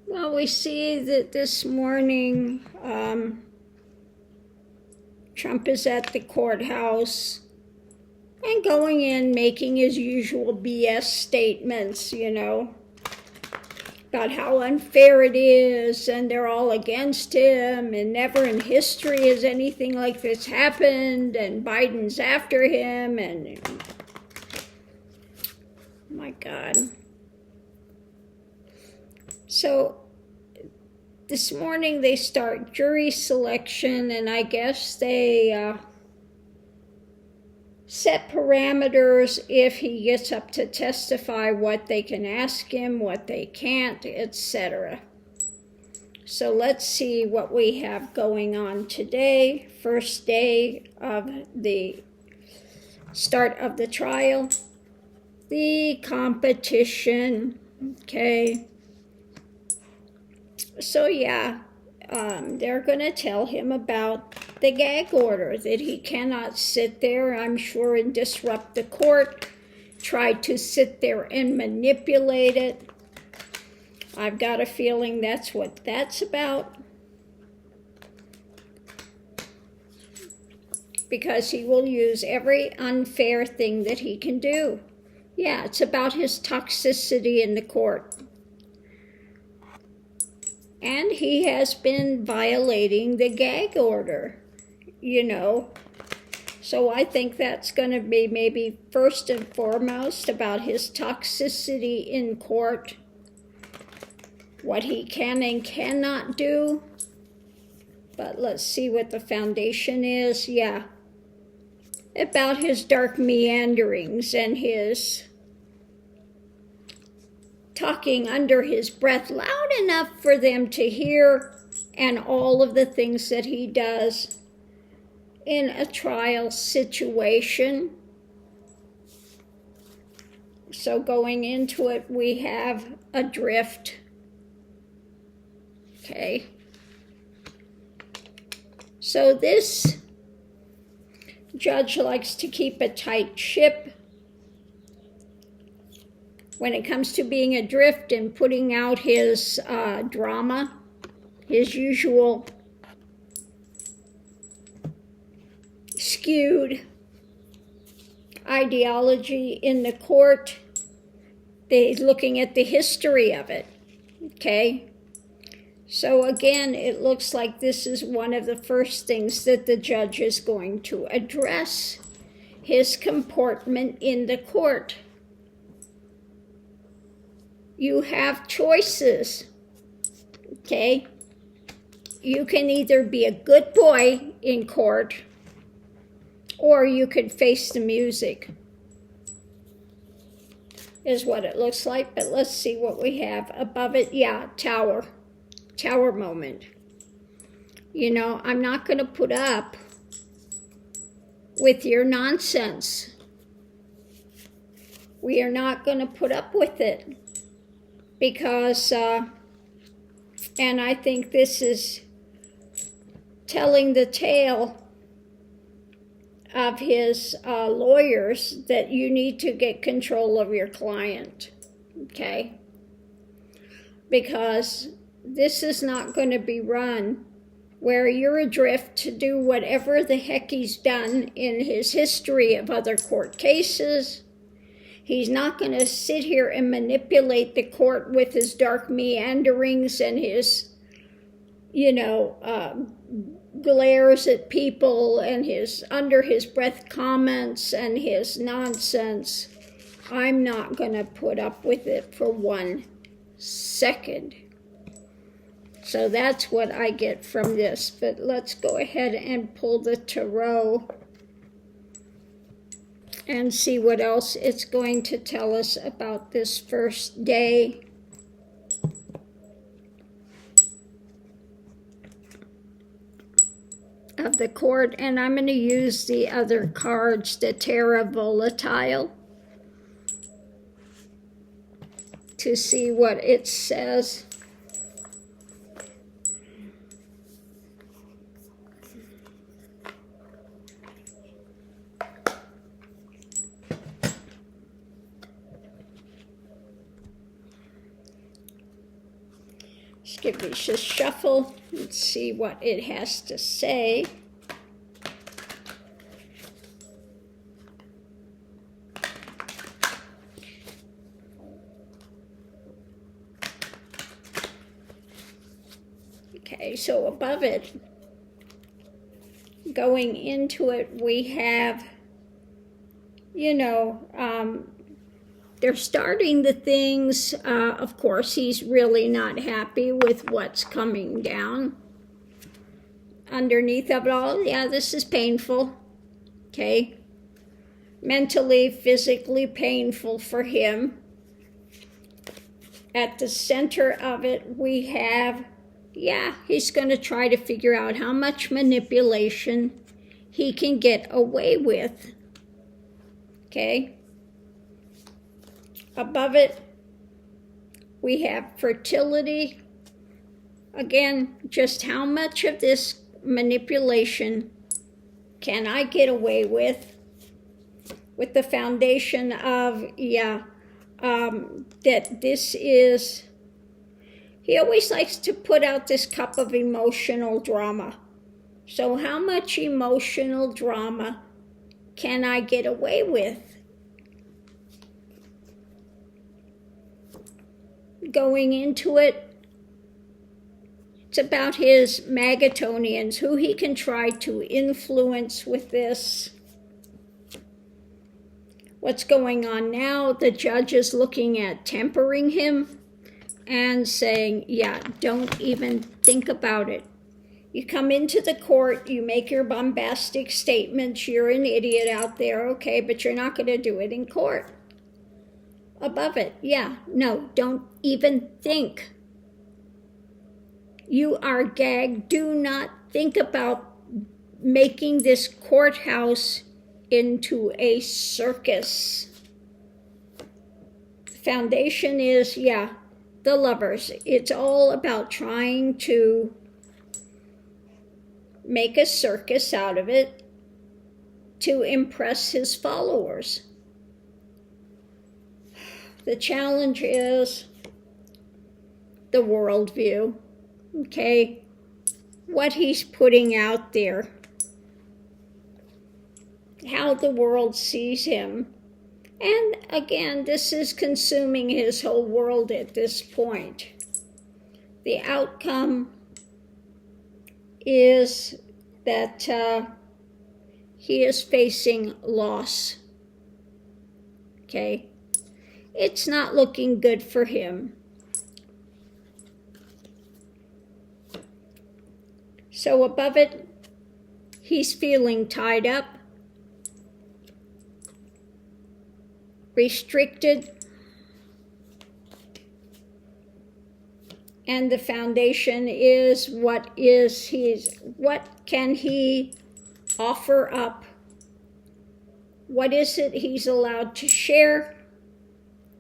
Well, we see that this morning Trump is at the courthouse and going in making his usual BS statements, about how unfair it is and they're all against him and never in history has anything like this happened and Biden's after him and my God. So this morning they start jury selection, and I guess they set parameters if he gets up to testify, what they can ask him, what they can't, etc. So let's see what we have going on today. First day of the start of the trial. The competition. Okay. So yeah, they're going to tell him about the gag order, that he cannot sit there, I'm sure, and disrupt the court, try to sit there and manipulate it. I've got a feeling that's what that's about. Because he will use every unfair thing that he can do. Yeah, it's about his toxicity in the court. And he has been violating the gag order, So I think that's going to be maybe first and foremost about his toxicity in court, what he can and cannot do. But let's see what the foundation is. Yeah, about his dark meanderings and his talking under his breath loud enough for them to hear, and all of the things that he does in a trial situation. So going into it, we have a drift. Okay. So this judge likes to keep a tight ship when it comes to being adrift and putting out his drama, his usual skewed ideology in the court. He's looking at the history of it, okay? So again, it looks like this is one of the first things that the judge is going to address, his comportment in the court. You have choices, okay? You can either be a good boy in court, or you could face the music, is what it looks like. But let's see what we have above it. Yeah, tower moment. I'm not going to put up with your nonsense. We are not going to put up with it. Because, and I think this is telling the tale of his lawyers that you need to get control of your client, okay? Because this is not going to be run where you're adrift to do whatever the heck he's done in his history of other court cases. He's not going to sit here and manipulate the court with his dark meanderings and his, glares at people and his under his breath comments and his nonsense. I'm not going to put up with it for 1 second. So that's what I get from this. But let's go ahead and pull the tarot and see what else it's going to tell us about this first day. Of the court. And I'm going to use the other cards, the Terra Volatile, to see what it says. Let's give these a shuffle and see what it has to say. Okay, so above it, going into it, we have, they're starting the things. Of course, he's really not happy with what's coming down. Underneath of it all, yeah, this is painful. Okay. Mentally, physically painful for him. At the center of it, we have, he's going to try to figure out how much manipulation he can get away with. Okay. Above it, we have fertility. Again, just how much of this manipulation can I get away with the foundation of, that this is, he always likes to put out this cup of emotional drama. So how much emotional drama can I get away with? Going into it, it's about his Magatonians, who he can try to influence with this. What's going on now, the judge is looking at tempering him and saying, don't even think about it. You come into the court, you make your bombastic statements, you're an idiot out there, okay, but you're not going to do it in court. Above it, no, don't even think. You are gagged. Do not think about making this courthouse into a circus. The foundation is, the Lovers. It's all about trying to make a circus out of it to impress his followers. The challenge is the worldview, okay? What he's putting out there, how the world sees him. And again, this is consuming his whole world at this point. The outcome is that he is facing loss, okay? It's not looking good for him. So above it, he's feeling tied up, restricted, and the foundation is what can he offer up? What is it he's allowed to share?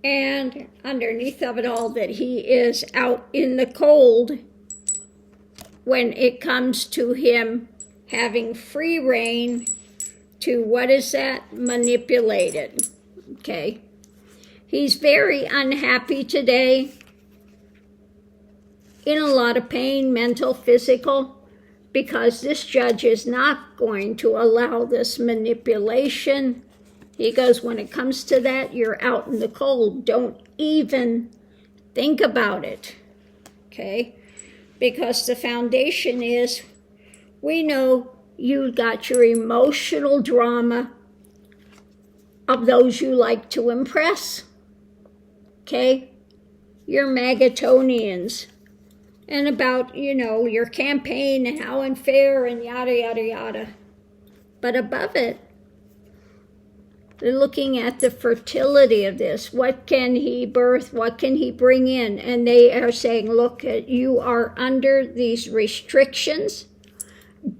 And underneath of it all, that he is out in the cold when it comes to him having free reign to, what is that? Manipulate it. Okay. He's very unhappy today, in a lot of pain, mental, physical, because this judge is not going to allow this manipulation. He goes, when it comes to that, you're out in the cold. Don't even think about it, okay? Because the foundation is, we know you got your emotional drama of those you like to impress, okay? Your Magatonians, and about, your campaign and how unfair and yada, yada, yada. But above it, they're looking at the fertility of this. What can he birth? What can he bring in? And they are saying, look, you are under these restrictions.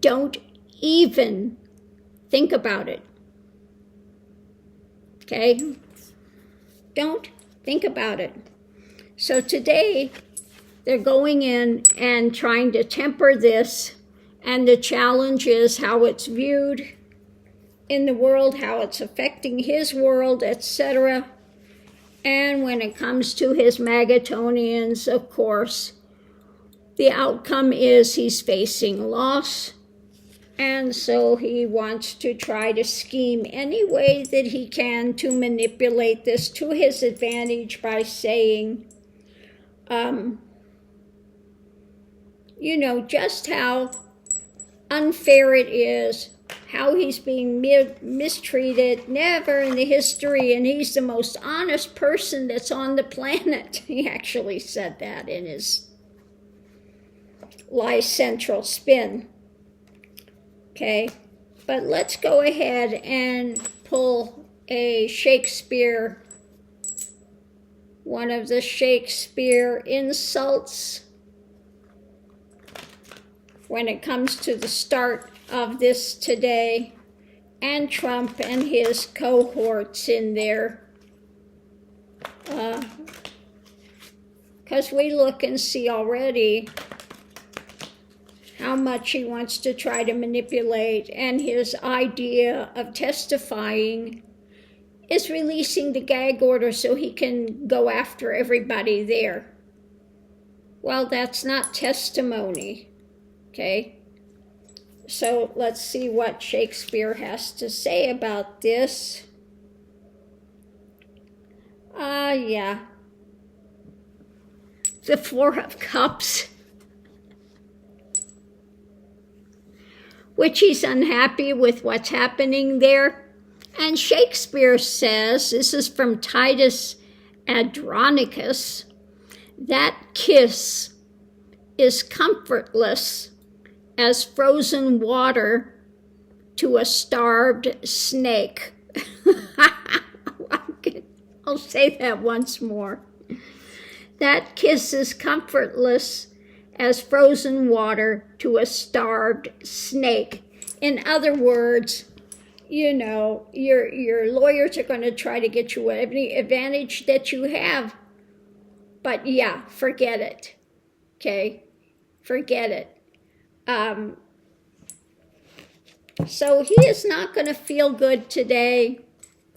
Don't even think about it. Okay? Don't think about it. So today, they're going in and trying to temper this, and the challenge is how it's viewed in the world, how it's affecting his world, etc. And when it comes to his Magatonians, of course, the outcome is he's facing loss. And so he wants to try to scheme any way that he can to manipulate this to his advantage by saying, you know, just how unfair it is, how he's being mistreated, never in the history, and he's the most honest person that's on the planet. He actually said that in his Lie Central spin. Okay, but let's go ahead and pull a Shakespeare, one of the Shakespeare insults when it comes to the start of this today, and Trump and his cohorts in there. Because we look and see already how much he wants to try to manipulate, and his idea of testifying is releasing the gag order so he can go after everybody there. Well, that's not testimony, okay? So let's see what Shakespeare has to say about this. Yeah. The Four of Cups, which he's unhappy with what's happening there. And Shakespeare says, this is from Titus Andronicus, that kiss is comfortless as frozen water to a starved snake. I'll say that once more. That kiss is comfortless as frozen water to a starved snake. In other words, you know, your lawyers are going to try to get you any advantage that you have. But yeah, forget it. Okay? Forget it. So he is not going to feel good today,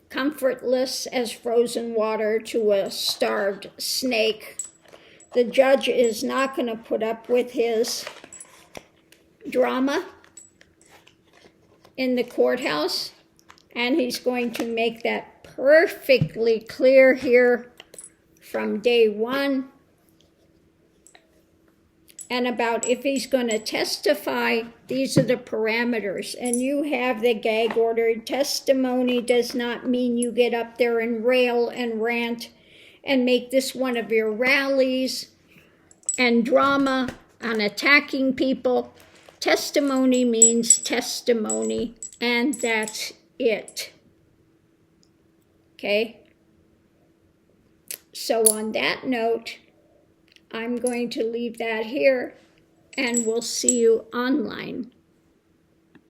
comfortless as frozen water to a starved snake. The judge is not going to put up with his drama in the courthouse, and he's going to make that perfectly clear here from day one. And about if he's going to testify, these are the parameters. And you have the gag order. Testimony does not mean you get up there and rail and rant and make this one of your rallies and drama on attacking people. Testimony means testimony, and that's it. Okay? So on that note, I'm going to leave that here, and we'll see you online.